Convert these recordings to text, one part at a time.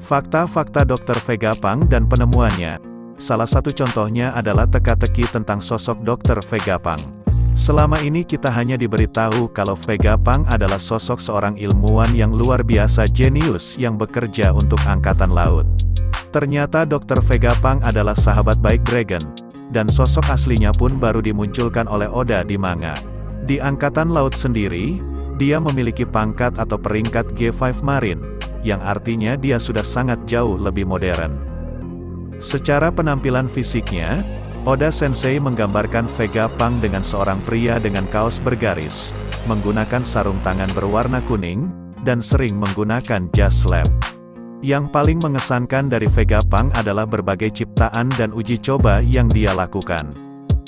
Fakta-fakta Dr. Vegapunk dan penemuannya. Salah satu contohnya adalah teka-teki tentang sosok Dr. Vegapunk. Selama ini kita hanya diberitahu kalau Vegapunk adalah sosok seorang ilmuwan yang luar biasa jenius yang bekerja untuk Angkatan Laut. Ternyata Dr. Vegapunk adalah sahabat baik Dragon, dan sosok aslinya pun baru dimunculkan oleh Oda di manga. Di Angkatan Laut sendiri, dia memiliki pangkat atau peringkat G5 Marine, yang artinya dia sudah sangat jauh lebih modern. Secara penampilan fisiknya, Oda Sensei menggambarkan Vegapunk dengan seorang pria dengan kaos bergaris, menggunakan sarung tangan berwarna kuning, dan sering menggunakan jas lab. Yang paling mengesankan dari Vegapunk adalah berbagai ciptaan dan uji coba yang dia lakukan.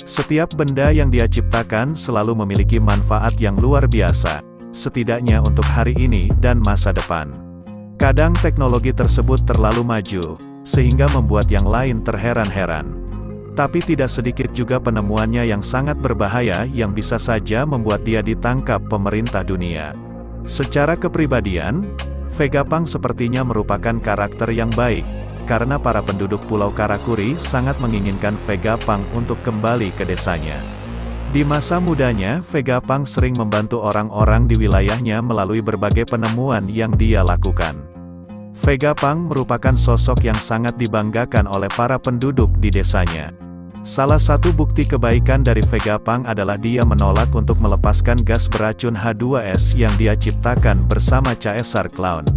Setiap benda yang dia ciptakan selalu memiliki manfaat yang luar biasa, setidaknya untuk hari ini dan masa depan. Kadang teknologi tersebut terlalu maju, sehingga membuat yang lain terheran-heran. Tapi tidak sedikit juga penemuannya yang sangat berbahaya yang bisa saja membuat dia ditangkap pemerintah dunia. Secara kepribadian, Vegapunk sepertinya merupakan karakter yang baik, karena para penduduk Pulau Karakuri sangat menginginkan Vegapunk untuk kembali ke desanya. Di masa mudanya, Vegapunk sering membantu orang-orang di wilayahnya melalui berbagai penemuan yang dia lakukan. Vegapunk merupakan sosok yang sangat dibanggakan oleh para penduduk di desanya. Salah satu bukti kebaikan dari Vegapunk adalah dia menolak untuk melepaskan gas beracun H2S yang dia ciptakan bersama Caesar Clown,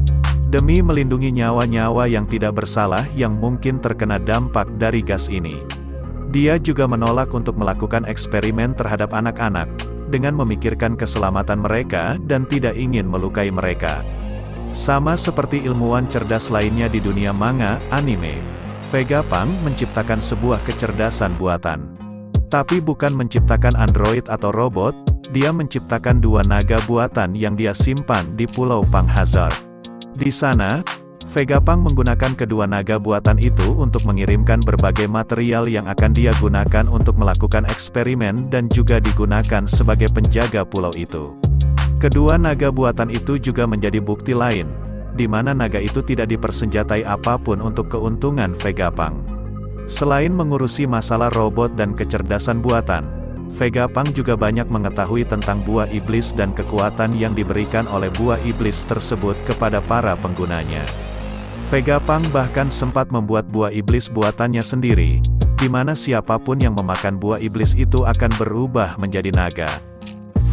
demi melindungi nyawa-nyawa yang tidak bersalah yang mungkin terkena dampak dari gas ini. Dia juga menolak untuk melakukan eksperimen terhadap anak-anak, dengan memikirkan keselamatan mereka dan tidak ingin melukai mereka. Sama seperti ilmuwan cerdas lainnya di dunia manga, anime, Vegapunk menciptakan sebuah kecerdasan buatan. Tapi bukan menciptakan android atau robot, dia menciptakan dua naga buatan yang dia simpan di Pulau Pang Hazard. Di sana, Vegapunk menggunakan kedua naga buatan itu untuk mengirimkan berbagai material yang akan dia gunakan untuk melakukan eksperimen dan juga digunakan sebagai penjaga pulau itu. Kedua naga buatan itu juga menjadi bukti lain, di mana naga itu tidak dipersenjatai apapun untuk keuntungan Vegapunk. Selain mengurusi masalah robot dan kecerdasan buatan, Vegapunk juga banyak mengetahui tentang buah iblis dan kekuatan yang diberikan oleh buah iblis tersebut kepada para penggunanya. Vegapunk bahkan sempat membuat buah iblis buatannya sendiri, di mana siapapun yang memakan buah iblis itu akan berubah menjadi naga.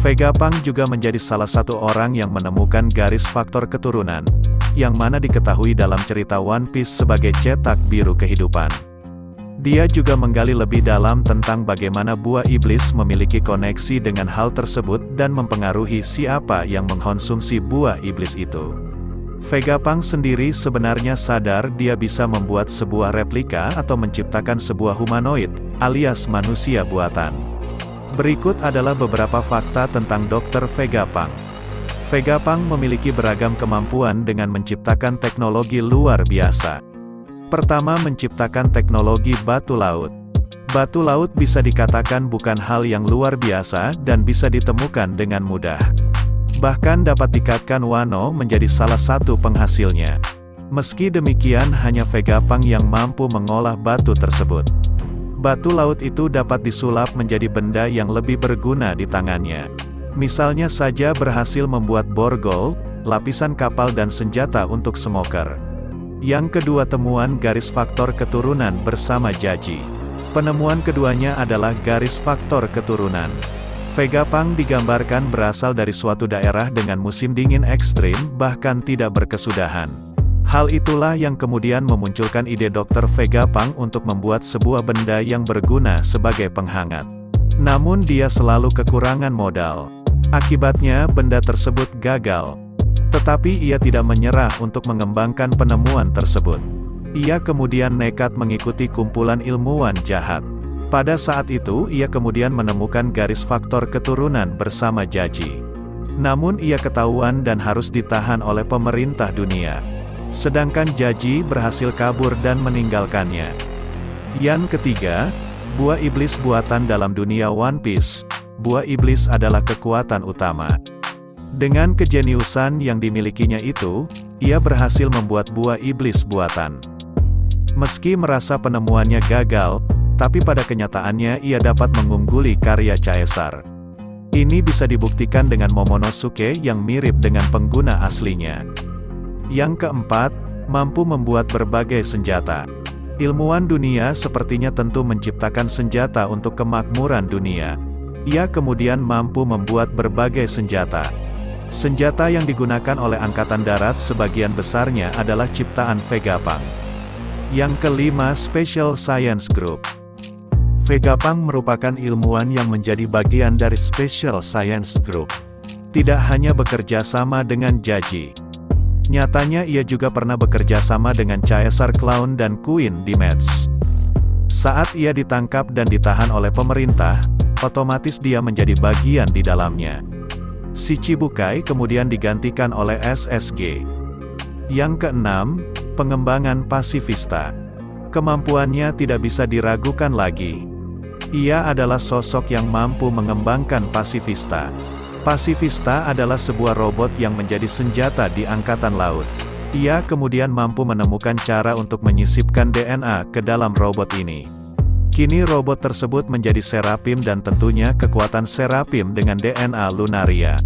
Vegapunk juga menjadi salah satu orang yang menemukan garis faktor keturunan, yang mana diketahui dalam cerita One Piece sebagai cetak biru kehidupan. Dia juga menggali lebih dalam tentang bagaimana buah iblis memiliki koneksi dengan hal tersebut dan mempengaruhi siapa yang mengkonsumsi buah iblis itu. Vegapunk sendiri sebenarnya sadar dia bisa membuat sebuah replika atau menciptakan sebuah humanoid, alias manusia buatan. Berikut adalah beberapa fakta tentang Dr. Vegapunk. Vegapunk memiliki beragam kemampuan dengan menciptakan teknologi luar biasa. Pertama, menciptakan teknologi batu laut. Batu laut bisa dikatakan bukan hal yang luar biasa dan bisa ditemukan dengan mudah. Bahkan dapat dikatakan Wano menjadi salah satu penghasilnya. Meski demikian, hanya Vegapunk yang mampu mengolah batu tersebut. Batu laut itu dapat disulap menjadi benda yang lebih berguna di tangannya. Misalnya saja berhasil membuat borgol, lapisan kapal dan senjata untuk smoker. Yang kedua, temuan garis faktor keturunan bersama Jaji. Penemuan keduanya adalah garis faktor keturunan. Vegapunk digambarkan berasal dari suatu daerah dengan musim dingin ekstrim, bahkan tidak berkesudahan. Hal itulah yang kemudian memunculkan ide Dr. Vegapunk untuk membuat sebuah benda yang berguna sebagai penghangat. Namun dia selalu kekurangan modal. Akibatnya, benda tersebut gagal. Tetapi ia tidak menyerah untuk mengembangkan penemuan tersebut. Ia kemudian nekat mengikuti kumpulan ilmuwan jahat. Pada saat itu, ia kemudian menemukan garis faktor keturunan bersama Jaji. Namun ia ketahuan dan harus ditahan oleh pemerintah dunia. Sedangkan Jaji berhasil kabur dan meninggalkannya. Yang ketiga, buah iblis buatan dalam dunia One Piece. Buah iblis adalah kekuatan utama. Dengan kejeniusan yang dimilikinya itu, ia berhasil membuat buah iblis buatan. Meski merasa penemuannya gagal, tapi pada kenyataannya ia dapat mengungguli karya Caesar. Ini bisa dibuktikan dengan Momonosuke yang mirip dengan pengguna aslinya. Yang keempat, mampu membuat berbagai senjata. Ilmuwan dunia sepertinya tentu menciptakan senjata untuk kemakmuran dunia. Ia kemudian mampu membuat berbagai senjata. Senjata yang digunakan oleh Angkatan Darat sebagian besarnya adalah ciptaan Vegapunk. Yang kelima, Special Science Group. Vegapunk merupakan ilmuwan yang menjadi bagian dari Special Science Group. Tidak hanya bekerja sama dengan Jaji. Nyatanya ia juga pernah bekerja sama dengan Caesar Clown dan Queen Dimetz. Saat ia ditangkap dan ditahan oleh pemerintah, otomatis dia menjadi bagian di dalamnya. Si Chibukai kemudian digantikan oleh SSG. Yang keenam, pengembangan pasifista. Kemampuannya tidak bisa diragukan lagi. Ia adalah sosok yang mampu mengembangkan pasifista. Pasifista adalah sebuah robot yang menjadi senjata di Angkatan Laut. Ia kemudian mampu menemukan cara untuk menyisipkan DNA ke dalam robot ini. Kini robot tersebut menjadi Seraphim dan tentunya kekuatan Seraphim dengan DNA Lunaria.